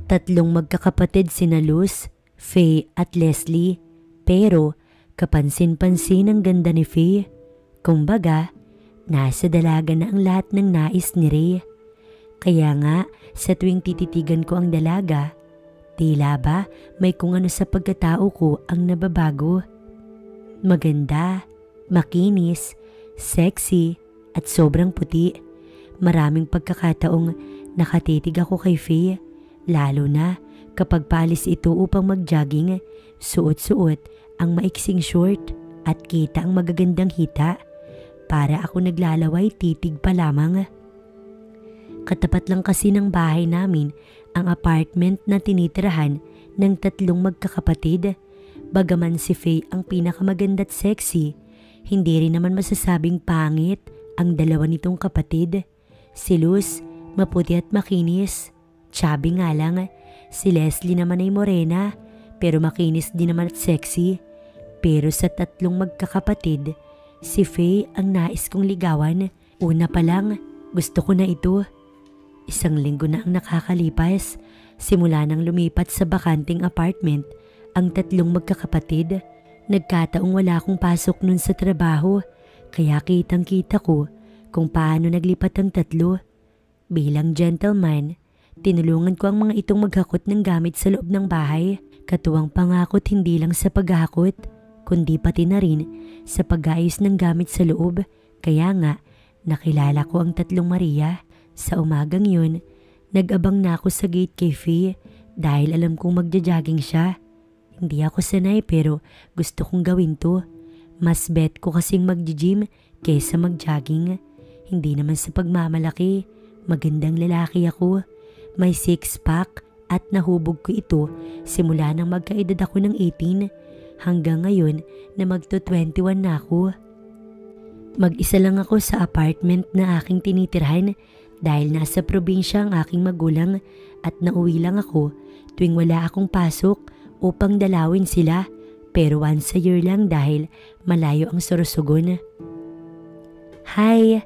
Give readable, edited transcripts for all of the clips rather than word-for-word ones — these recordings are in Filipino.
Tatlong magkakapatid sina Luz, Faye at Leslie, pero kapansin-pansin ang ganda ni Faye. Kumbaga, nasa dalaga na ang lahat ng nais ni Ray. Kaya nga, sa tuwing tititigan ko ang dalaga, tila ba may kung ano sa pagkatao ko ang nababago. Maganda, makinis, sexy at sobrang puti. Maraming pagkakataong nakatitig ako kay Faye, lalo na kapag paalis ito upang mag-jogging, suot-suot ang maiksing short at kita ang magagandang hita. Para ako naglalaway titig pa lamang. Katapat lang kasi ng bahay namin ang apartment na tinitirahan ng tatlong magkakapatid. Bagaman si Faye ang pinakamaganda at sexy, hindi rin naman masasabing pangit ang dalawa nitong kapatid. Si Luz, maputi at makinis. Chubby nga lang. Si Leslie naman ay morena, pero makinis din naman at sexy. Pero sa tatlong magkakapatid, si Faye ang nais kong ligawan. Una pa lang, gusto ko na ito. 1 linggo na ang nakakalipas simula nang lumipat sa bakanting apartment ang tatlong magkakapatid. Nagkataong wala akong pasok nun sa trabaho, kaya kitang-kita ko kung paano naglipat ang tatlo. Bilang gentleman, tinulungan ko ang mga itong maghakot ng gamit sa loob ng bahay. Katuwang pangakot hindi lang sa paghakot, kundi pati na rin sa pag-ayos ng gamit sa loob. Kaya nga, nakilala ko ang tatlong Maria. Sa umagang yun, nag-abang na ako sa gate kay Faye dahil alam kong magja-jogging siya. Hindi ako sanay pero gusto kong gawin to. Mas bet ko kasing mag-gym kaysa mag-jogging. Hindi naman sa pagmamalaki, magandang lalaki ako. May 6-pack at nahubog ko ito simula nang magkaedad ako ng 18 hanggang ngayon na magto-21 na ako. Mag-isa lang ako sa apartment na aking tinitirhan dahil nasa probinsya ang aking magulang at nauwi lang ako tuwing wala akong pasok upang dalawin sila, pero once a year lang dahil malayo ang Sorsogon. Hi!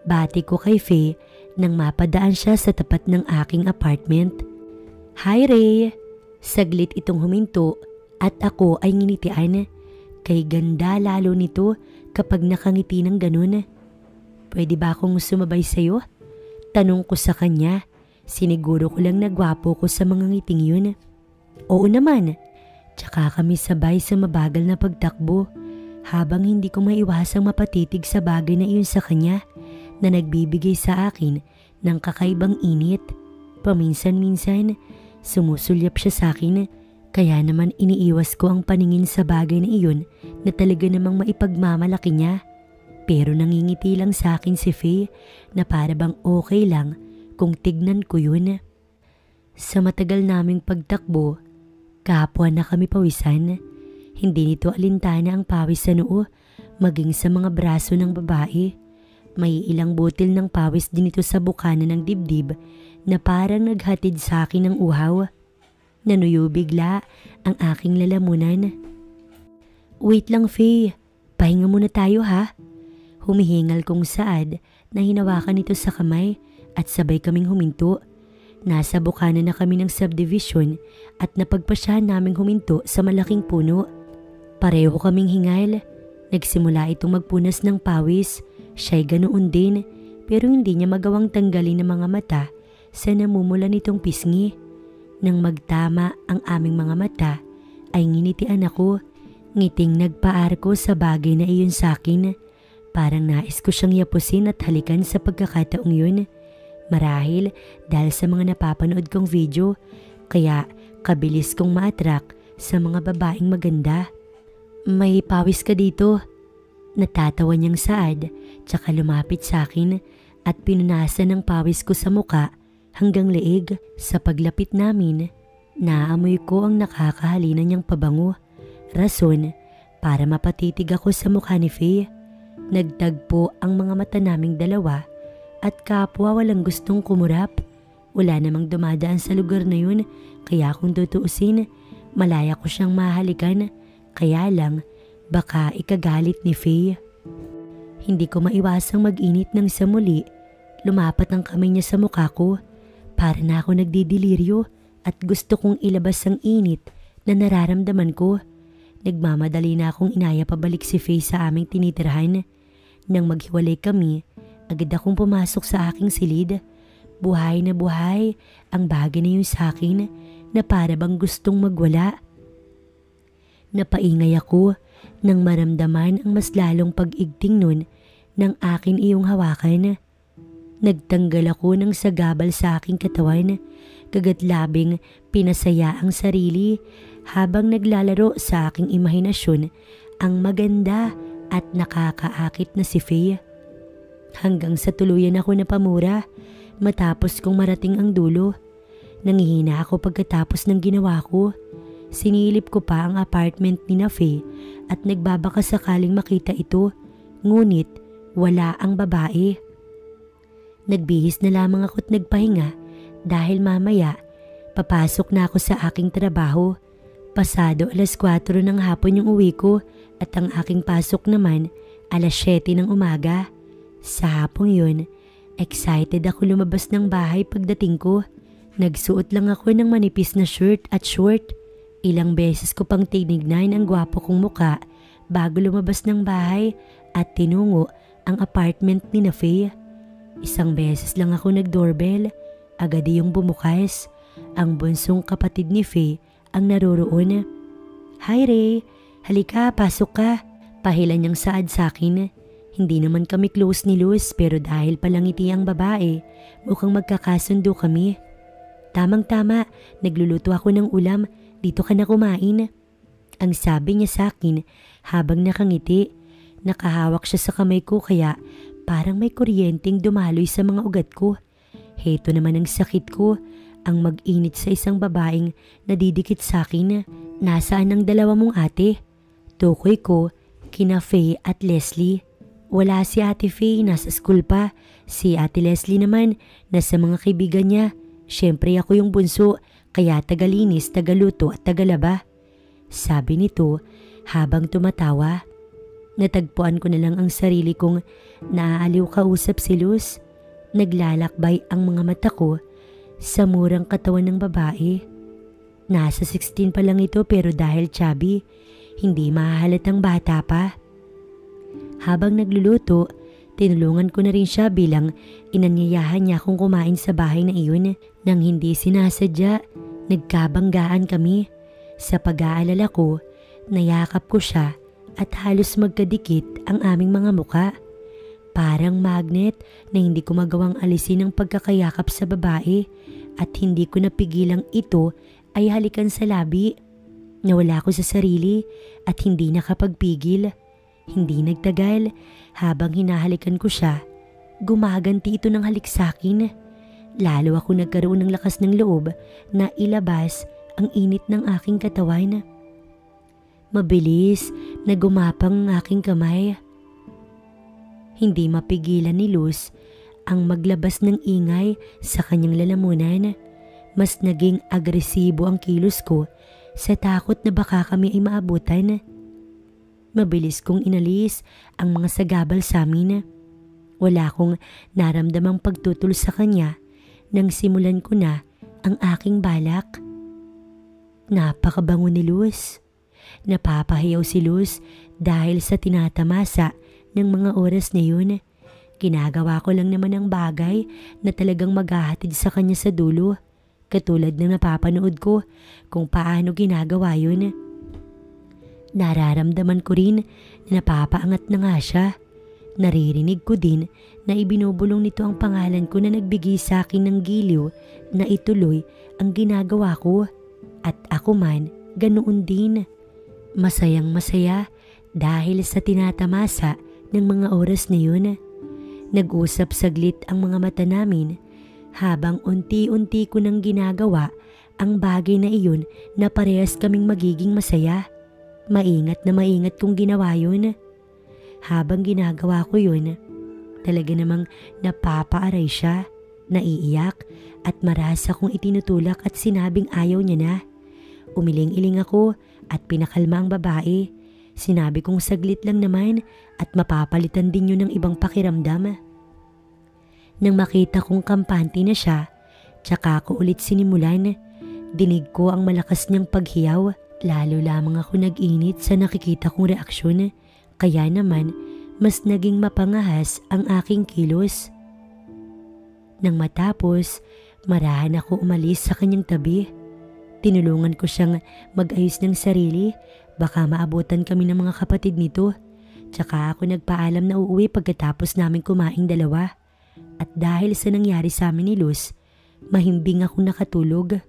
Bati ko kay Faye nang mapadaan siya sa tapat ng aking apartment. Hi Ray! Saglit itong huminto at ako ay nginitian. Kay ganda lalo nito kapag nakangiti ng ganun. Pwede ba akong sumabay sa'yo? Tanong ko sa kanya. Siniguro ko lang na gwapo ko sa mga ngiting yun. Oo naman. Tsaka kami sabay sa mabagal na pagtakbo habang hindi ko maiwasang mapatitig sa bagay na iyon sa kanya na nagbibigay sa akin ng kakaibang init. Paminsan-minsan, sumusulyap siya sa akin, kaya naman iniiwas ko ang paningin sa bagay na iyon na talaga namang maipagmamalaki niya. Pero nangingiti lang sa akin si Faye na para bang okay lang kung tignan ko yun. Sa matagal naming pagtakbo, kapwa na kami pawisan. Hindi nito alintana ang pawis sa noo, maging sa mga braso ng babae. May ilang butil ng pawis din ito sa bukana ng dibdib na parang naghatid sa akin ng uhaw. Nanuyo bigla ang aking lalamunan. Wait lang Faye, pahinga muna tayo ha. Humihingal kong saad na hinawakan ito sa kamay at sabay kaming huminto. Nasa bukana na kami ng subdivision at napagpasyahan naming huminto sa malaking puno. Pareho kaming hingal. Nagsimula itong magpunas ng pawis. Siya'y ganoon din, pero hindi niya magawang tanggalin ang mga mata sa namumula nitong pisngi. Nang magtama ang aming mga mata, ay nginitian ako. Ngiting nagpaarko sa bagay na iyon sa akin. Parang nais ko siyang yapusin at halikan sa pagkakataong yun. Marahil dahil sa mga napapanood kong video, kaya kabilis kong ma-attract sa mga babaeng maganda. May pawis ka dito. Natatawa niyang saad, tsaka lumapit sa akin at pinunasan ng pawis ko sa muka hanggang leeg. Sa paglapit namin, naamoy ko ang nakakahalina niyang pabango. Rason para mapatitig ako sa mukha ni Faye. Nagtagpo ang mga mata naming dalawa at kapwa walang gustong kumurap. Wala namang dumadaan sa lugar na yun, kaya kung tutuusin, malaya ko siyang mahalikan. Kaya lang, baka ikagalit ni Faye. Hindi ko maiwasang mag-init nang sa muli. Lumapat ang kamay niya sa mukha ko. Para na ako nagdidiliryo at gusto kong ilabas ang init na nararamdaman ko. Nagmamadali na akong inaya pabalik si Faye sa aming tinitirhan. Nang maghiwalay kami, agad akong pumasok sa aking silid. Buhay na buhay ang bagay na yun sa akin na para bang gustong magwala. Napaingay ako nang maramdaman ang mas lalong pag-igting nun ng akin iyong hawakan. Nagtanggal ako ng sagabal sa aking katawan, kagatlabing pinasaya ang sarili habang naglalaro sa aking imahinasyon ang maganda at nakakaakit na si Faye. Hanggang sa tuluyan ako napamura matapos kong marating ang dulo. Nangihina ako pagkatapos ng ginawa ko. Sinilip ko pa ang apartment ni na Faye at nagbabaka sakaling makita ito, ngunit wala ang babae. Nagbihis na lamang ako't nagpahinga dahil mamaya papasok na ako sa aking trabaho. Pasado 4:00 ng hapon yung uwi ko at ang aking pasok naman 7:00 ng umaga. Sa hapong yun, excited ako lumabas ng bahay pagdating ko. Nagsuot lang ako ng manipis na shirt at short. Ilang beses ko pang tinignan ang gwapo kong muka bago lumabas ng bahay at tinungo ang apartment ni na Faye. Isang beses lang ako nag-doorbell, agad yung bumukas. Ang bunsong kapatid ni Faye ang naroroon. "Hi Ray, halika, pasok ka." Pahilan niyang saad sa akin. Hindi naman kami close ni Luz pero dahil palangiti ang babae, mukhang magkakasundo kami. "Tamang-tama, nagluluto ako ng ulam, dito ka na kumain." Ang sabi niya sa akin habang nakangiti. Nakahawak siya sa kamay ko kaya parang may kuryenteng dumaloy sa mga ugat ko. Heto naman ang sakit ko, ang mag-init sa isang babaeng nadidikit sa akin. "Nasaan ang dalawa mong ate?" Tukoy ko kina Faye at Leslie. "Wala si Ate Faye, nasa school pa. Si Ate Leslie naman, nasa mga kaibigan niya. Siyempre ako yung bunso, kaya tagalinis, tagaluto at tagalaba." Sabi nito habang tumatawa. Natagpuan ko na lang ang sarili kong naaaliw kausap si Luz. Naglalakbay ang mga mata ko sa murang katawan ng babae. Nasa 16 pa lang ito pero dahil chubby, hindi mahahalatang bata pa. Habang nagluluto, tinulungan ko na rin siya bilang inanyayahan niya akong kumain sa bahay na iyon. Nang hindi sinasadya, nagkabanggaan kami. Sa pag-aalala ko, nayakap ko siya at halos magkadikit ang aming mga muka. Parang magnet na hindi ko magawang alisin ang pagkakayakap sa babae at hindi ko napigilang ito ay halikan sa labi. Nawala ko sa sarili at hindi nakapagpigil. Hindi nagtagal, habang hinahalikan ko siya, gumaganti ito ng halik sa akin. Lalo ako nagkaroon ng lakas ng loob na ilabas ang init ng aking katawan. Mabilis na gumapang ang aking kamay. Hindi mapigilan ni Luz ang maglabas ng ingay sa kanyang lalamunan. Mas naging agresibo ang kilos ko sa takot na baka kami ay maabutan. Mabilis kong inalis ang mga sagabal sa amin. Wala akong naramdamang pagtutol sa kanya nang simulan ko na ang aking balak. Napakabango ni Luz. Napapahiyaw si Luz dahil sa tinatamasa ng mga oras na yun. Ginagawa ko lang naman ang bagay na talagang maghahatid sa kanya sa dulo, katulad ng napapanood ko kung paano ginagawa yun. Nararamdaman ko rin na napapaangat na nga siya. Naririnig ko din na ibinubulong nito ang pangalan ko na nagbigay sa akin ng giliw na ituloy ang ginagawa ko, at ako man ganoon din. Masayang masaya dahil sa tinatamasa ng mga oras na yun. Nag-usap saglit ang mga mata namin habang unti-unti ko nang ginagawa ang bagay na iyon na parehas kaming magiging masaya. Maingat na maingat kong ginawa yun. Habang ginagawa ko yun, talaga namang napapaaray siya, naiiyak at marasa kong itinutulak at sinabing ayaw niya na. Umiling-iling ako at pinakalma ang babae. Sinabi kong saglit lang naman at mapapalitan din yun ng ibang pakiramdam. Nang makita kong kampante na siya, tsaka ako ulit sinimulan. Dinig ko ang malakas niyang paghiyaw. Lalo lamang ako nag-init sa nakikita kong reaksyon. Kaya naman, mas naging mapangahas ang aking kilos. Nang matapos, marahan ako umalis sa kanyang tabi. Tinulungan ko siyang mag-ayos ng sarili. Baka maabutan kami ng mga kapatid nito. Tsaka ako nagpaalam na uuwi pagkatapos namin kumaing dalawa. At dahil sa nangyari sa amin ni Luz, mahimbing ako nakatulog.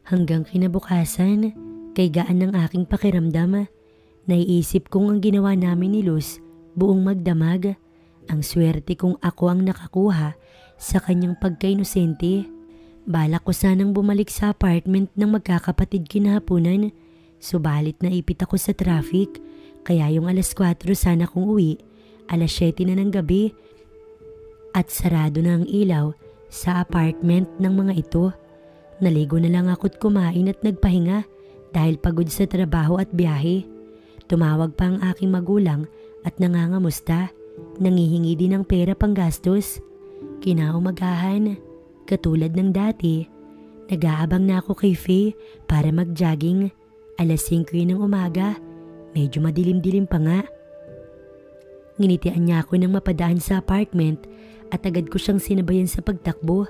Hanggang kinabukasan, kay gaan ng aking pakiramdam, naiisip kong ang ginawa namin ni Luz buong magdamag. Ang swerte kong ako ang nakakuha sa kanyang pagka-inosente. Balak ko sanang bumalik sa apartment ng magkakapatid kinahaponan, subalit naipit ako sa traffic, kaya yung alas 4 sana kong uwi, alas 7 na ng gabi, at sarado na ang ilaw sa apartment ng mga ito. Naligo na lang ako't kumain at nagpahinga dahil pagod sa trabaho at biyahe. Tumawag pa ang aking magulang at nangangamusta. Nangihingi din ng pera pang gastos. Kinaumagahan, katulad ng dati, nag-aabang na ako kay Faye para mag-jogging. Alas 5 ng umaga, medyo madilim-dilim pa nga. Nginitian niya ako nang mapadaan sa apartment at agad ko siyang sinabayan sa pagtakbo.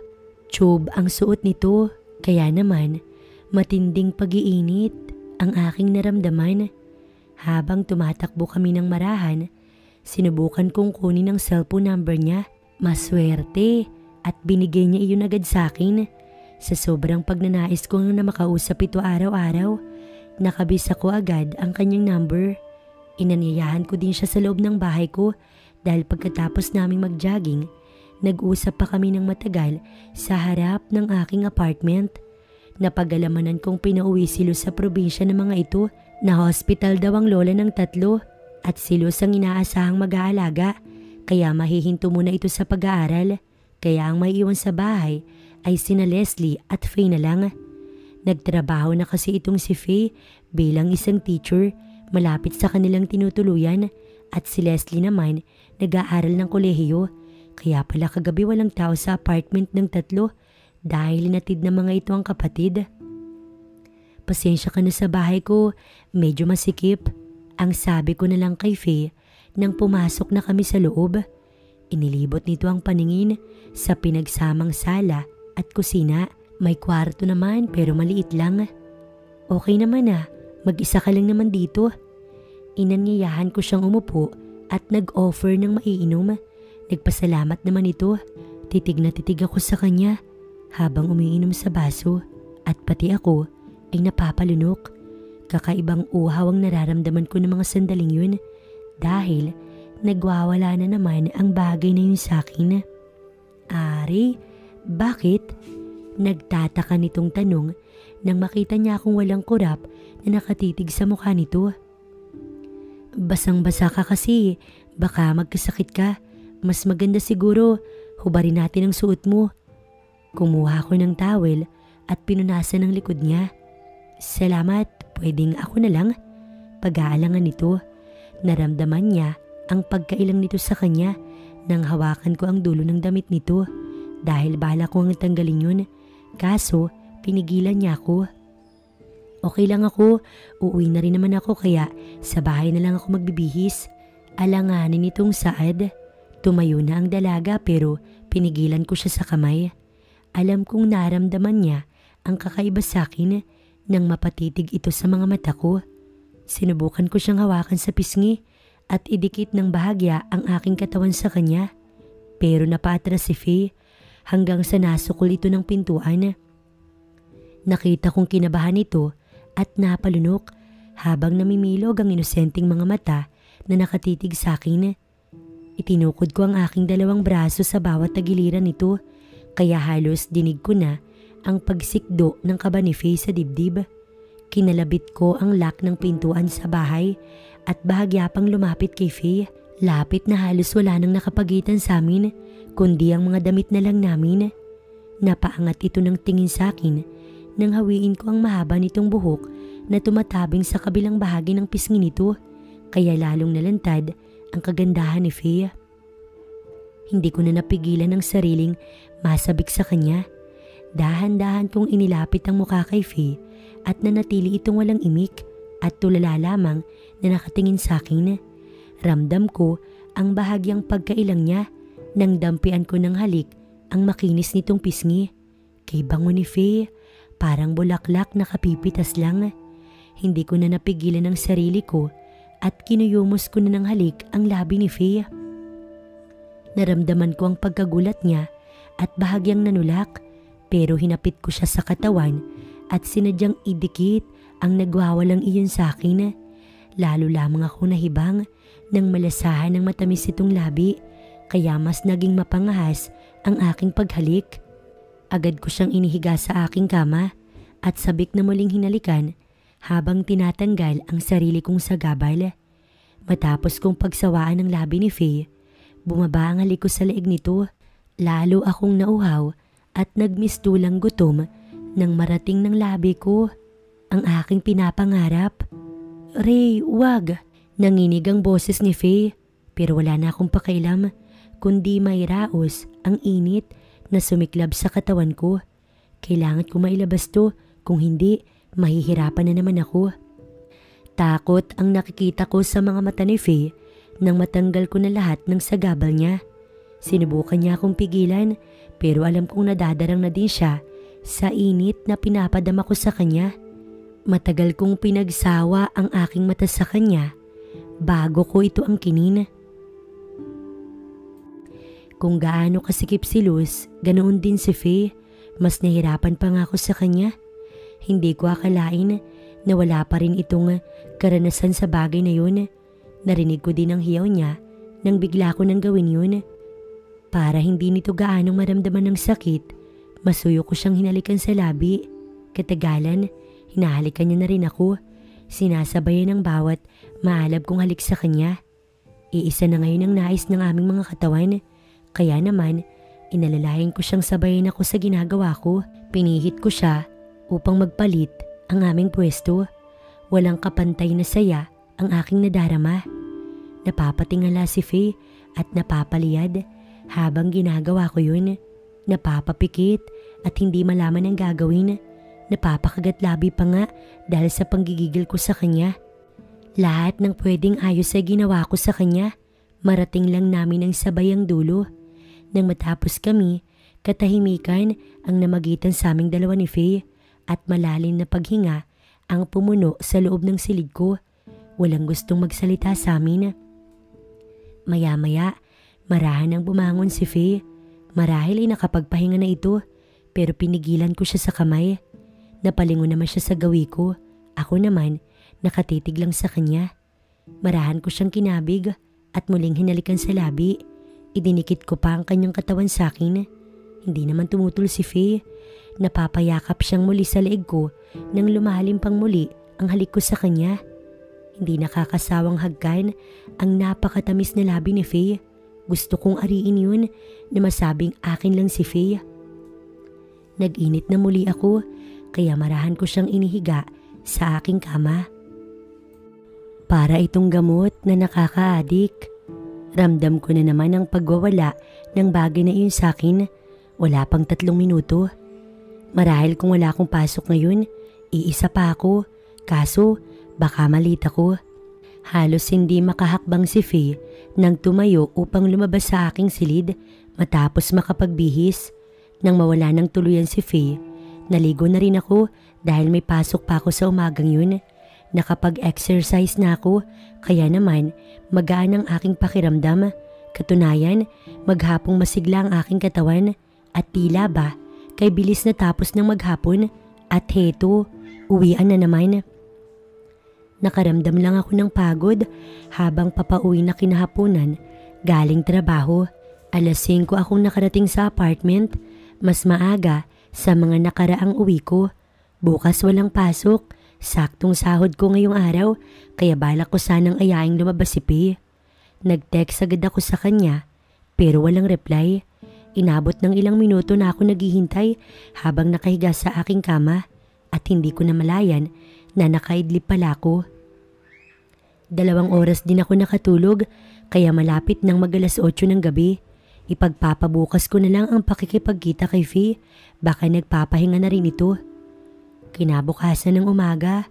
Tube ang suot nito. Kaya naman, matinding pag-iinit ang aking naramdaman. Habang tumatakbo kami ng marahan, sinubukan kong kunin ang cellphone number niya. Maswerte at binigay niya iyon agad sa akin. Sa sobrang pagnanais ko na makausap ito araw-araw, nakabis ako agad ang kanyang number. Inanyayahan ko din siya sa loob ng bahay ko dahil pagkatapos naming mag-jogging, nag-usap pa kami ng matagal sa harap ng aking apartment. Napag-alamanan kong pinauwi si Luz sa probinsya ng mga ito na hospital daw ang lola ng 3 at si Luz ang inaasahang mag-aalaga kaya mahihinto muna ito sa pag-aaral. Kaya ang maiiwan sa bahay ay sina Leslie at Faye na lang. Nagtrabaho na kasi itong si Faye bilang isang teacher malapit sa kanilang tinutuluyan at si Leslie naman nag-aaral ng kolehiyo. Kaya pala kagabi walang tao sa apartment ng 3 dahil inatid na mga ito ang kapatid. Pasensya ka na sa bahay ko, medyo masikip. Ang sabi ko na lang kay Faye nang pumasok na kami sa loob. Inilibot nito ang paningin sa pinagsamang sala at kusina. May kwarto naman pero maliit lang. Okay naman mag-isa ka lang naman dito. Inanyayahan ko siyang umupo at nag-offer ng maiinom. Nagpasalamat naman ito. Titig na titig ako sa kanya habang umiinom sa baso at pati ako ay napapalunok. Kakaibang uhaw ang nararamdaman ko ng mga sandaling yun dahil nagwawala na naman ang bagay na yun sa akin. Ari, bakit? Nagtataka nitong tanong nang makita niya akong walang kurap na nakatitig sa mukha nito. Basang-basa ka kasi, baka magkasakit ka. Mas maganda siguro, hubarin natin ang suot mo. Kumuha ko ng towel at pinunasan ang likod niya. Salamat, pwedeng ako na lang. Pag-aalangan nito, naramdaman niya ang pagkailang nito sa kanya nang hawakan ko ang dulo ng damit nito dahil bala ko ang tanggalin yun. Kaso, pinigilan niya ako. Okay lang ako, uuwi na rin naman ako kaya sa bahay na lang ako magbibihis. Alanganin nitong Saad. Tumayo na ang dalaga pero pinigilan ko siya sa kamay. Alam kong naramdaman niya ang kakaiba sa akin nang mapatitig ito sa mga mata ko. Sinubukan ko siyang hawakan sa pisngi at idikit ng bahagya ang aking katawan sa kanya. Pero napaatras si Faye hanggang sa nasukol ito ng pintuan. Nakita kong kinabahan ito at napalunok habang namimilog ang inosenteng mga mata na nakatitig sa akin. Itinukod ko ang aking dalawang braso sa bawat tagiliran nito kaya halos dinig ko na ang pagsikdo ng kaba ni Faye sa dibdib. Kinalabit ko ang lock ng pintuan sa bahay at bahagya pang lumapit kay Faye. Lapit na halos wala nang nakapagitan sa amin kundi ang mga damit na lang namin. Napaangat ito ng tingin sa akin nang hawiin ko ang mahaba nitong buhok na tumatabing sa kabilang bahagi ng pisngi nito kaya lalong nalantad ang kagandahan ni Faye. Hindi ko na napigilan ang sariling masabik sa kanya. Dahan-dahan kong inilapit ang mukha kay Faye at nanatili itong walang imik at tulala lamang na nakatingin sa akin. Ramdam ko ang bahagyang pagkailang niya nang dampian ko ng halik ang makinis nitong pisngi. Kay bango ni Faye, parang bulaklak na kapipitas lang. Hindi ko na napigilan ang sarili ko at kinuyumos ko na ng halik ang labi ni Faye. Naramdaman ko ang pagkagulat niya at bahagyang nanulak, pero hinapit ko siya sa katawan at sinadyang idikit ang nagwawalang iyon sa akin. Lalo lamang ako nahibang nang malasahan ng matamis itong labi, kaya mas naging mapangahas ang aking paghalik. Agad ko siyang inihiga sa aking kama at sabik na muling hinalikan habang tinatanggal ang sarili kong sagabal. Matapos kong pagsawaan ng labi ni Faye, bumaba ang halik ko sa leeg nito. Lalo akong nauhaw at nagmistulang gutom nang marating ng labi ko ang aking pinapangarap. "Ray, wag!" Nanginig ang boses ni Faye, pero wala na akong pakailam kundi may raos ang init na sumiklab sa katawan ko. Kailangan ko mailabas to, kung hindi mahihirapan na naman ako. Takot ang nakikita ko sa mga mata ni Faye nang matanggal ko na lahat ng sagabal niya. Sinubukan niya akong pigilan, pero alam kong nadadarang na din siya sa init na pinapadama ko sa kanya. Matagal kong pinagsawa ang aking mata sa kanya bago ko ito angkinin. Kung gaano kasikip si Luz, ganoon din si Faye. Mas nahirapan pa nga ako sa kanya. Hindi ko akalain na wala pa rin itong karanasan sa bagay na yun. Narinig ko din ang hiyaw niya nang bigla ko nang gawin yun. Para hindi nito gaanong maramdaman ng sakit, masuyo ko siyang hinalikan sa labi. Katagalan, hinahalikan niya na rin ako. Sinasabayan ng bawat maalab kong halik sa kanya. Iisa na ngayon ang nais ng aming mga katawan. Kaya naman, inalalayan ko siyang sabayan ako sa ginagawa ko. Pinihit ko siya upang magpalit ang aming pwesto. Walang kapantay na saya ang aking nadarama. Napapatingala si Faye at napapaliyad habang ginagawa ko yun. Napapapikit at hindi malaman ang gagawin. Napapakagat labi pa nga dahil sa panggigigil ko sa kanya. Lahat ng pwedeng ayos ay ginawa ko sa kanya. Marating lang namin ang sabayang dulo. Nang matapos kami, katahimikan ang namagitan sa aming dalawa ni Faye at malalim na paghinga ang pumuno sa loob ng silid ko. Walang gustong magsalita sa amin. Maya-maya, marahan ang bumangon si Faye. Marahil ay nakapagpahinga na ito, pero pinigilan ko siya sa kamay. Napalingon naman siya sa gawi ko. Ako naman, nakatitig lang sa kanya. Marahan ko siyang kinabig at muling hinalikan sa labi. Idinikit ko pa ang kanyang katawan sa akin. Hindi naman tumutol si Faye. Napapayakap siyang muli sa leeg ko nang lumalim pang muli ang halik ko sa kanya. Hindi nakakasawang hagkan ang napakatamis na labi ni Faye. Gusto kong ariin yun na masabing akin lang si Faye. Nag-init na muli ako, kaya marahan ko siyang inihiga sa aking kama. Para itong gamot na nakaka-addict. Ramdam ko na naman ang pagwawala ng bagay na iyon sa akin. Wala pang 3 minuto. Marahil kung wala akong pasok ngayon, iisa pa ako. Kaso, baka malita ko. Halos hindi makahakbang si Faye nang tumayo upang lumabas sa aking silid matapos makapagbihis. Nang mawala ng tuluyan si Faye, naligo na rin ako dahil may pasok pa ako sa umagang yun. Nakapag-exercise na ako, kaya naman magaan ang aking pakiramdam. Katunayan, maghapong masigla ang aking katawan at tila ba kay bilis na tapos ng maghapon at heto, uwian na naman. Nakaramdam lang ako ng pagod habang papauwi na kinahaponan galing trabaho. 5:00 akong nakarating sa apartment, mas maaga sa mga nakaraang uwi ko. Bukas walang pasok. Saktong sahod ko ngayong araw, kaya balak ko sanang ayaing lumabas si Faye. Nag-text agad ako sa kanya, pero walang reply. Inabot ng ilang minuto na ako naghihintay habang nakahiga sa aking kama at hindi ko namalayan na nakaidlip pala ako. 2 oras din ako nakatulog, kaya malapit ng mag-8 ng gabi. Ipagpapabukas ko na lang ang pakikipagkita kay Faye. Baka nagpapahinga na rin ito. Kinabukasan ng umaga,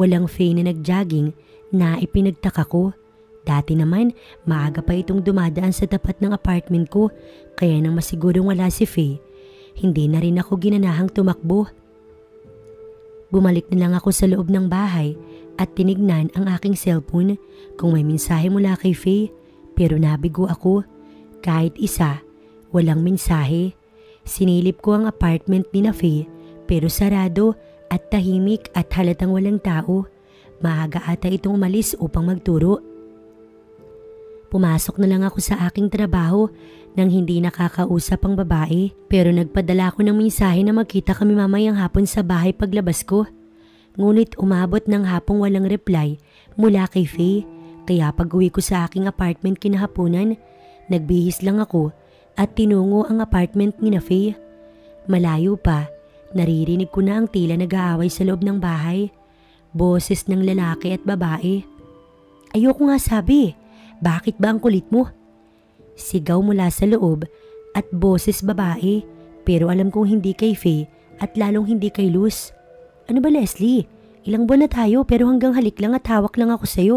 walang Faye na nag-jogging na ipinagtaka ko. Dati naman, maaga pa itong dumadaan sa tapat ng apartment ko, kaya nang masigurong wala si Faye, hindi na rin ako ginanahang tumakbo. Bumalik na lang ako sa loob ng bahay at tinignan ang aking cellphone kung may mensahe mula kay Faye, pero nabigo ako. Kahit isa, walang mensahe. Sinilip ko ang apartment ni na Faye, pero sarado at tahimik at halatang walang tao. Maaga ata itong umalis upang magturo. Pumasok na lang ako sa aking trabaho nang hindi nakakausap ang babae, pero nagpadala ko ng mensahe na magkita kami mamayang hapon sa bahay paglabas ko. Ngunit umabot ng hapong walang reply mula kay Faye, kaya pag-uwi ko sa aking apartment kinahaponan, nagbihis lang ako at tinungo ang apartment ni na Faye. Malayo pa, naririnig ko na ang tila nag-aaway sa loob ng bahay. Boses ng lalaki at babae. Ayoko nga sabi, bakit ba ang kulit mo? Sigaw mula sa loob at boses babae, pero alam kong hindi kay Faye at lalong hindi kay Luz. Ano ba Leslie? Ilang buwan na tayo pero hanggang halik lang at hawak lang ako sa'yo.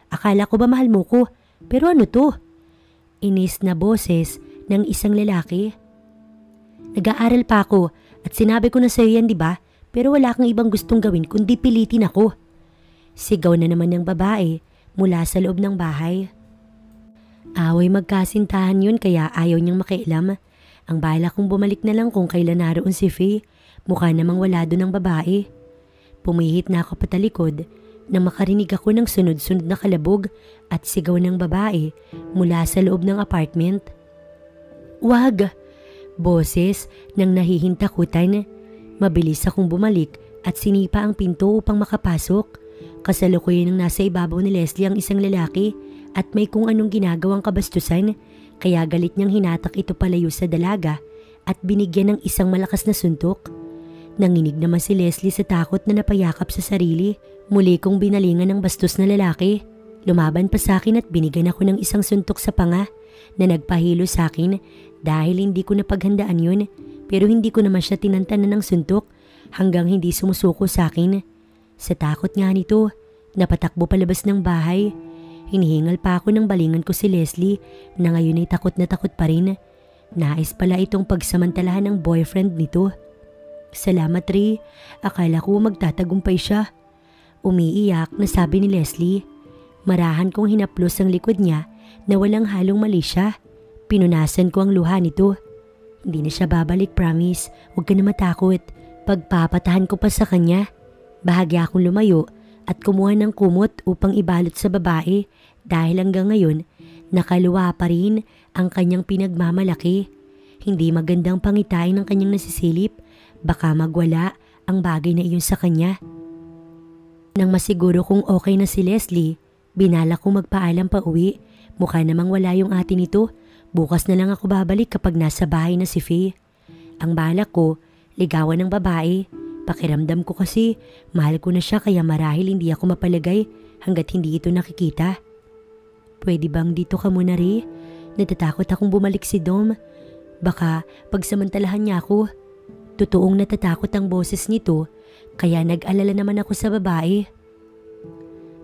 Akala ko ba mahal mo ko? Pero ano to? Inis na boses ng isang lalaki. Nag-aaral pa ako at sinabi ko na sa'yo yan, di ba? Pero wala kang ibang gustong gawin kundi pilitin ako. Sigaw na naman ng babae mula sa loob ng bahay. Away magkasintahan yun kaya ayaw niyang makialam. Ang bala kong bumalik na lang kung kailan naroon si Faye. Mukha namang wala doon ang babae. Pumihit na ako patalikod na makarinig ako ng sunod-sunod na kalabog at sigaw ng babae mula sa loob ng apartment. Wag! Boses ng nahihintakutan. Mabilis akong bumalik at sinipa ang pinto upang makapasok. Kasalukuyan ng nasa ibabaw ni Leslie ang isang lalaki at may kung anong ginagawang kabastusan, kaya galit niyang hinatak ito palayo sa dalaga at binigyan ng isang malakas na suntok. Nanginig naman si Leslie sa takot na napayakap sa sarili. Muli kong binalingan ng bastos na lalaki. Lumaban pa sa akin at binigyan ako ng isang suntok sa panga na nagpahilo sa akin dahil hindi ko napaghandaan yun, pero hindi ko naman siya tinantanan ng suntok hanggang hindi sumusuko sa akin. Sa takot nga nito, napatakbo palabas ng bahay. Hinihingal pa ako ng balingan ko si Leslie na ngayon ay takot na takot pa rin. Nais pala itong pagsamantalahan ng boyfriend nito. Salamat Ray, akala ko magtatagumpay siya. Umiiyak na sabi ni Leslie. Marahan kong hinaplos ang likod niya na walang halong mali siya. Pinunasan ko ang luha nito. Hindi na siya babalik, promise. Huwag ka na matakot. Pagpapatahan ko pa sa kanya. Bahagya akong lumayo at kumuha ng kumot upang ibalot sa babae dahil hanggang ngayon nakaluwa pa rin ang kanyang pinagmamalaki. Hindi magandang pangitain ng kanyang nasisilip. Baka magwala ang bagay na iyon sa kanya. Nang masiguro kung okay na si Leslie, binala kong magpaalam pa uwi. Mukha namang wala yung ate nito. Bukas na lang ako babalik kapag nasa bahay na si Faye. Ang balak ko, ligawan ng babae. Pakiramdam ko kasi mahal ko na siya kaya marahil hindi ako mapalagay hanggat hindi ito nakikita. Pwede bang dito ka muna Ray? Natatakot akong bumalik si Dom. Baka pagsamantalahan niya ako. Totoong natatakot ang boses nito kaya nag-alala naman ako sa babae.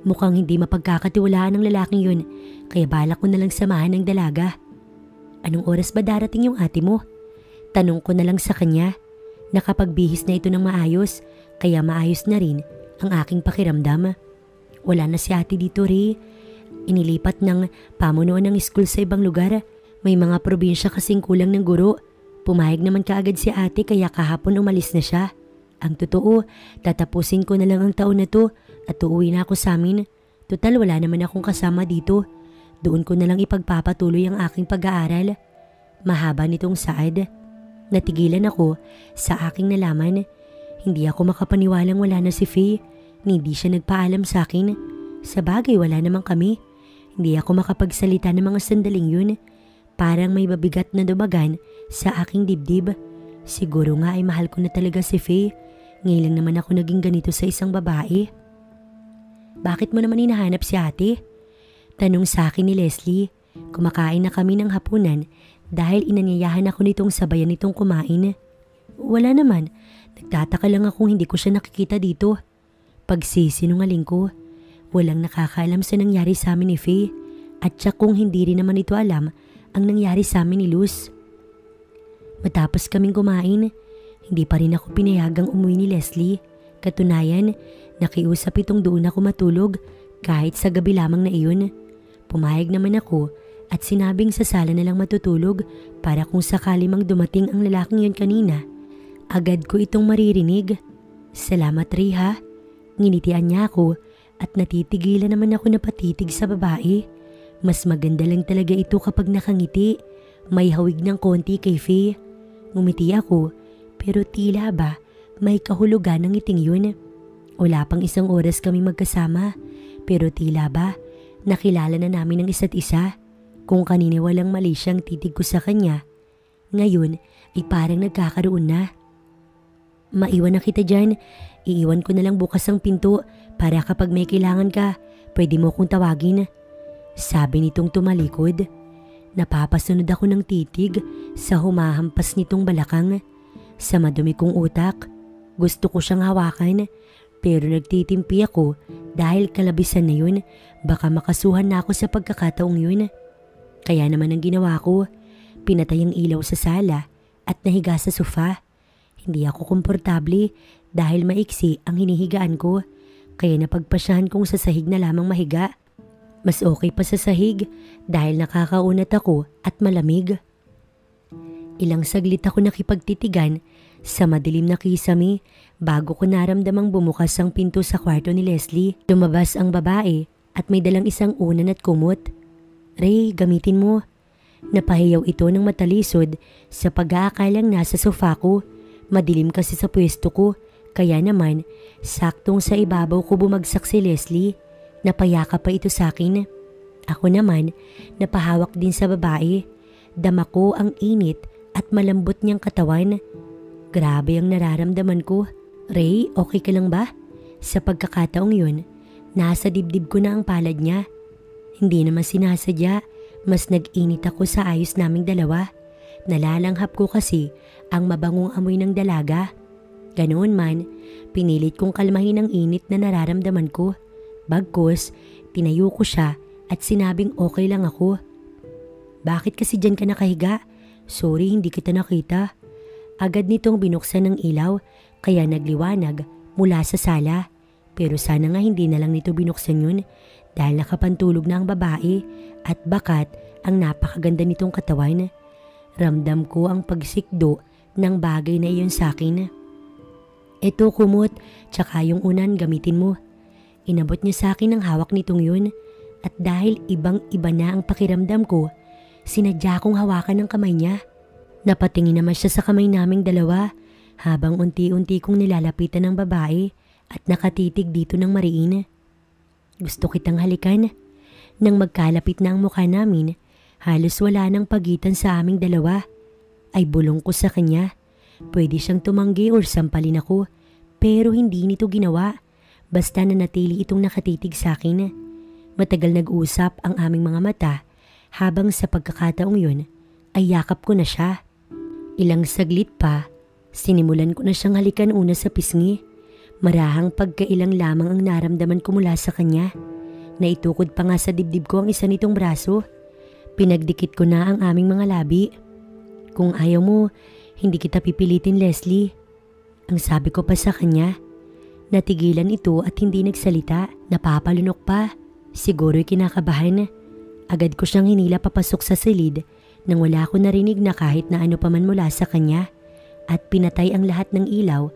Mukhang hindi mapagkakatiwalaan ng lalaking yun kaya balak ko na lang samahan ng dalaga. Anong oras ba darating yung ate mo? Tanong ko na lang sa kanya. Nakapagbihis na ito ng maayos kaya maayos na rin ang aking pakiramdam. Wala na si ate dito Ray. Inilipat ng pamunuan ng school sa ibang lugar. May mga probinsya kasing kulang ng guro. Pumayag naman kaagad si ate kaya kahapon umalis na siya. Ang totoo, tatapusin ko na lang ang taon na to at uuwi na ako sa amin. Total wala naman akong kasama dito. Doon ko na lang ipagpapatuloy ang aking pag-aaral. Mahaba nitong saad. Natigilan ako sa aking nalaman. Hindi ako makapaniwalang wala na si Faye. Hindi siya nagpaalam sa akin. Sa bagay wala naman kami. Hindi ako makapagsalita ng mga sandaling yun. Parang may mabigat na dumagan sa aking dibdib. Siguro nga ay mahal ko na talaga si Faye. Ngayon lang naman ako naging ganito sa isang babae. Bakit mo naman hinahanap si ate? Tanong sa akin ni Leslie. Kumakain na kami ng hapunan dahil inanyayahan ako nitong sabayan nitong kumain. Wala naman, nagtataka lang akong hindi ko siya nakikita dito. Pagsisinungaling ko, walang nakakaalam sa nangyari sa amin ni Faye at siya kung hindi rin naman ito alam ang nangyari sa amin ni Luz. Matapos kaming kumain, hindi pa rin ako pinayagang umuwi ni Leslie. Katunayan, nakiusap itong doon ako matulog kahit sa gabi lamang na iyon. Pumayag naman ako at sinabing sa sala na lang matutulog para kung sakali mang dumating ang lalaking yun kanina, agad ko itong maririnig. Salamat Ray ha. Nginitian niya ako at natitigilan naman ako na patitig sa babae. Mas maganda lang talaga ito kapag nakangiti. May hawig ng konti kay Faye. Ngumiti ako pero tila ba may kahulugan ng ngiting yun. Wala pang isang oras kami magkasama pero tila ba nakilala na namin ang isa't isa. Kung kanina walang mali siyang titig ko sa kanya, ngayon ay parang nagkakaroon na. Maiwan na kita dyan, iiwan ko na lang bukas ang pinto para kapag may kailangan ka, pwede mo akong tawagin. Sabi nitong tumalikod. Napapasunod ako ng titig sa humahampas nitong balakang. Sa madumi kong utak, gusto ko siyang hawakan pero nagtitimpi ako dahil kalabisan na yun, baka makasuhan na ako sa pagkakataong yun. Kaya naman ang ginawa ko, pinatay ang ilaw sa sala at nahiga sa sofa. Hindi ako komportable dahil maiksi ang hinihigaan ko, kaya napagpasyahan kong sa sahig na lamang mahiga. Mas okay pa sa sahig dahil nakakaunat ako at malamig. Ilang saglit ako nakipagtitigan sa madilim na kisame bago ko naramdamang bumukas ang pinto sa kwarto ni Leslie. Lumabas ang babae at may dalang isang unan at kumot. Ray, gamitin mo. Napahiyaw ito ng matalisod sa pag-aakalang nasa sofa ko. Madilim kasi sa pwesto ko, kaya naman saktong sa ibabaw ko bumagsak si Leslie. Napayaka pa ito sa akin. Ako naman, napahawak din sa babae. Dama ko ang init at malambot niyang katawan. Grabe ang nararamdaman ko. Ray, okay ka lang ba? Sa pagkakataong yun, nasa dibdib ko na ang palad niya. Hindi naman sinasadya, mas nag-init ako sa ayos naming dalawa. Nalalanghap ko kasi ang mabangong amoy ng dalaga. Ganoon man, pinilit kong kalmahin ang init na nararamdaman ko. Bagkus, tinayo ko siya at sinabing okay lang ako. Bakit kasi dyan ka nakahiga? Sorry, hindi kita nakita. Agad nitong binuksan ng ilaw kaya nagliwanag mula sa sala. Pero sana nga hindi na lang nito binuksan yun dahil nakapantulog na ang babae at bakat ang napakaganda nitong katawan. Ramdam ko ang pagsikdo ng bagay na iyon sa akin. Eto kumot, tsaka yung unan gamitin mo. Inabot niya sa akin ang hawak nitong yun at dahil ibang-iba na ang pakiramdam ko, sinadya kong hawakan ng kamay niya. Napatingin naman siya sa kamay naming dalawa habang unti-unti kong nilalapitan ng babae at nakatitig dito ng mariin. Gusto kitang halikan. Nang magkalapit na ang mukha namin, halos wala nang pagitan sa aming dalawa. Ay bulong ko sa kanya. Pwede siyang tumanggi or sampalin ako pero hindi nito ginawa. Basta nanatili itong nakatitig sa akin. Matagal nag-usap ang aming mga mata habang sa pagkakataong yun ay yakap ko na siya. Ilang saglit pa, sinimulan ko na siyang halikan una sa pisngi. Marahang pagkailang lamang ang naramdaman ko mula sa kanya. Naitukod pa nga sa dibdib ko ang isa nitong braso. Pinagdikit ko na ang aming mga labi. Kung ayaw mo, hindi kita pipilitin, Leslie. Ang sabi ko pa sa kanya. Natigilan ito at hindi nagsalita. Napapalunok pa. Siguro'y kinakabahan. Agad ko siyang hinila papasok sa silid nang wala ko narinig na kahit na ano paman mula sa kanya at pinatay ang lahat ng ilaw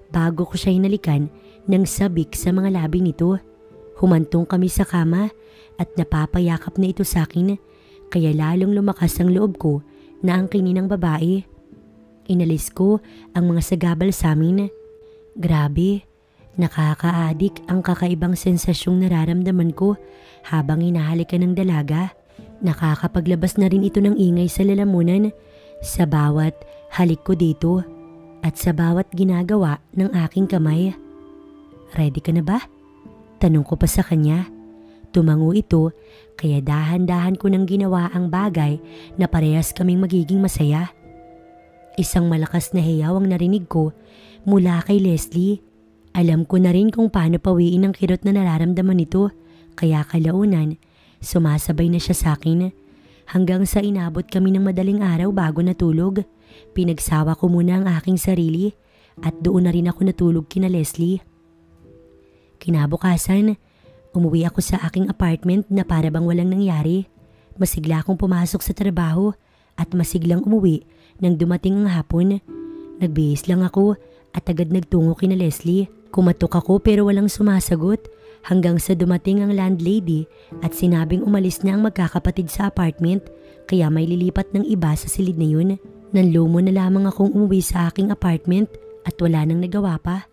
bago ko siya hinalikan ng sabik sa mga labi nito. Humantong kami sa kama at napapayakap na ito sa akin kaya lalong lumakas ang loob ko na angkinin ng babae. Inalis ko ang mga sagabal sa amin. Grabe. Nakaka-adik ang kakaibang sensasyong nararamdaman ko habang hinahalikan ng dalaga. Nakakapaglabas na rin ito ng ingay sa lalamunan sa bawat halik ko dito at sa bawat ginagawa ng aking kamay. Ready ka na ba? Tanong ko pa sa kanya. Tumango ito kaya dahan-dahan ko nang ginawa ang bagay na parehas kaming magiging masaya. Isang malakas na hiyaw ang narinig ko mula kay Leslie. Alam ko na rin kung paano pawiin ang kirot na nararamdaman nito kaya kalaunan sumasabay na siya sa akin. Hanggang sa inabot kami ng madaling araw bago natulog. Pinagsawa ko muna ang aking sarili at doon na rin ako natulog kina Leslie. Kinabukasan, umuwi ako sa aking apartment na para bang walang nangyari. Masigla akong pumasok sa trabaho at masiglang umuwi nang dumating ang hapon. Nagbihis lang ako at agad nagtungo kina Leslie. Kumatok ako pero walang sumasagot hanggang sa dumating ang landlady at sinabing umalis na ang magkakapatid sa apartment kaya may lilipat ng iba sa silid na yun. Nanlumo na lamang akong umuwi sa aking apartment at wala nang nagawa pa.